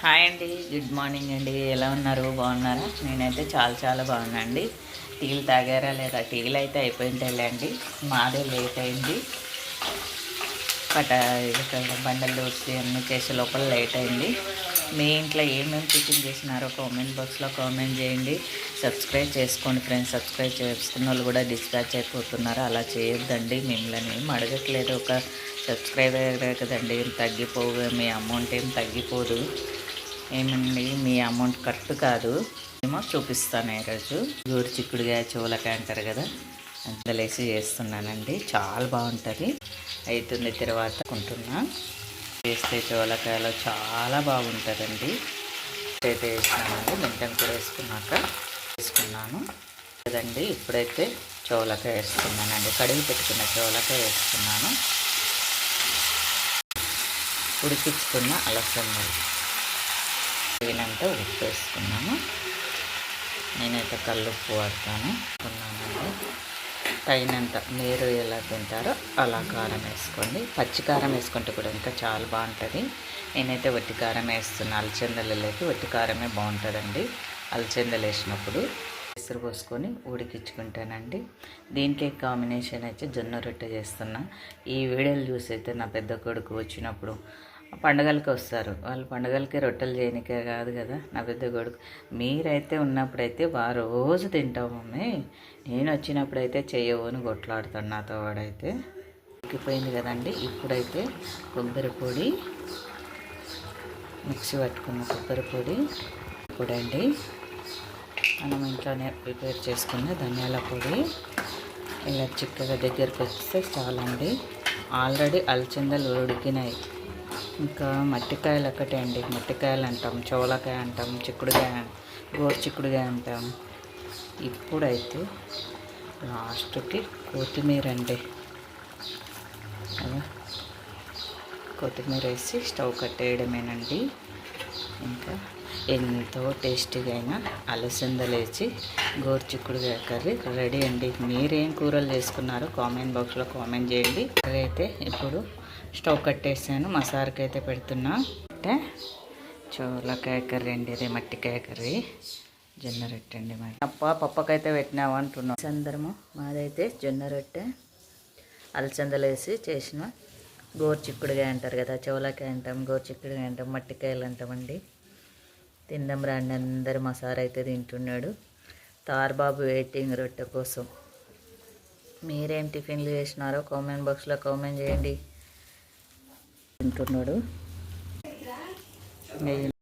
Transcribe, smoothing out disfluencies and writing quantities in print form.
Hi అండి, good morning అండి. ఎలా ఉన్నారు? బాగున్నారా? నేనైతే చాలా బాగున్నా అండి. టీలు తాగారా లేదా? టీలు అయితే అయిపోయింటాయిలే అండి. మాదే లేట్ అయింది. బండలు ఊడ్చి అన్నీ చేసే లోపల లేట్ అయింది. మీ ఇంట్లో ఏమేమి టిఫిన్ చేసినారో కామెంట్ బాక్స్లో కామెంట్ చేయండి. సబ్స్క్రైబ్ చేసుకోండి ఫ్రెండ్స్. సబ్స్క్రైబ్ చేసుకున్న వాళ్ళు కూడా డిస్పాచ్ అయిపోతున్నారు. అలా చేయొద్దండి. మిమ్మల్ని ఏం అడగట్లేదు. ఒక సబ్స్క్రైబర్ కదండి, ఏం తగ్గిపోవు. మీ అమౌంట్ ఏం తగ్గిపోదు. ఏమండి, మీ అమౌంట్ కరెక్ట్ కాదు. ఏమో చూపిస్తాను ఈరోజు. గోరు చిక్కుడుగా చోలకాయ అంటారు కదా, అందులేసి చేస్తున్నానండి. చాలా బాగుంటుంది. అవుతుంది తర్వాత కొంటున్నా. వేస్తే చోలకాయలో చాలా బాగుంటుందండి. అయితే వేసినానండి. మెంతం కూడా వేసుకున్నాను కదండి. ఇప్పుడైతే చోలకాయ వేస్తున్నానండి. కడిగి పెట్టుకున్న చోలకాయ వేస్తున్నాను. ఉడికించుకున్న అలసందలు తగినంత ఉప్పు వేసుకున్నాను. నేనైతే కల్లుప్పు వాడతాను అనుకున్నానండి. తగినంత మీరు ఎలా తింటారో అలా కారం వేసుకోండి. పచ్చి కారం వేసుకుంటే కూడా ఇంకా చాలా బాగుంటుంది. నేనైతే వట్టి కారం వేస్తున్నాను. అలచందలలోకి వట్టి కారమే బాగుంటుందండి. అలచందలు వేసినప్పుడు ఎసురు పోసుకొని ఉడికించుకుంటానండి. దీనికి కాంబినేషన్ అయితే జొన్న రొట్టె చేస్తున్నా. ఈ వీడియోలు చూసి అయితే నా పెద్ద కొడుకు వచ్చినప్పుడు పండుగలకి వస్తారు. వాళ్ళు పండుగలకి రొట్టెలు చేయనికే కాదు కదా నా పెద్ద కొడుకు. మీరైతే ఉన్నప్పుడైతే రోజు తింటావు మమ్మీ, నేను వచ్చినప్పుడైతే చెయ్యవు అని కొట్లాడుతాడు నాతో. వాడైతే ఉడికిపోయింది కదండి. ఇప్పుడైతే కొబ్బరి పొడి, మిక్సీ పట్టుకున్న కొబ్బరి పొడి అండి, మనం ఇంట్లోనే ప్రిపేర్ చేసుకున్న ధనియాల పొడి ఇలా చిక్కగా దగ్గరికి వస్తే చాలండి. ఆల్రెడీ అలచందలు ఉడికినాయి. ఇంకా మట్టికాయలు ఒకటే అండి. మట్టికాయలు అంటాం, చోలకాయ అంటాం, గోరు చిక్కుడుకాయ అంటాం. ఇప్పుడైతే లాస్ట్కి కొత్తిమీర అండి. కొత్తిమీర వేసి స్టవ్ కట్టేయడమేనండి. ఇంకా ఎంతో టేస్టీగా అయినా అలసందలు వేసి గోరు చిక్కుడుకాయ కర్రీ రెడీ అండి. మీరేం కూరలు చేసుకున్నారో కామెంట్ బాక్స్లో కామెంట్ చేయండి. అయితే ఇప్పుడు స్టవ్ కట్టేసాను. మసాలాకి అయితే పెడుతున్నా. అంటే చోలకాయ కర్రీ అండి, ఇది మట్టికాయ కర్రీ. జొన్న రొట్టె అండి. మరి పప్పకైతే పెట్టినాము అంటున్నాం. సందరము మాదైతే జొన్న రొట్టె అలసందలు వేసి చేసిన గోరు చిక్కుడుకాయ అంటారు కదా, చోలకాయ అంటాం, గోరు చిక్కుడుకాయ అంటాం, మట్టికాయలు అంటామండి. తిందాం రండి అందరు. మసాలా అయితే తింటున్నాడు. తార్బాబు వెయిటింగ్ రొట్టె కోసం. మీరేం టిఫిన్లు చేసినారో కామెంట్ బాక్స్లో కామెంట్ చేయండి. తింటున్నాడు.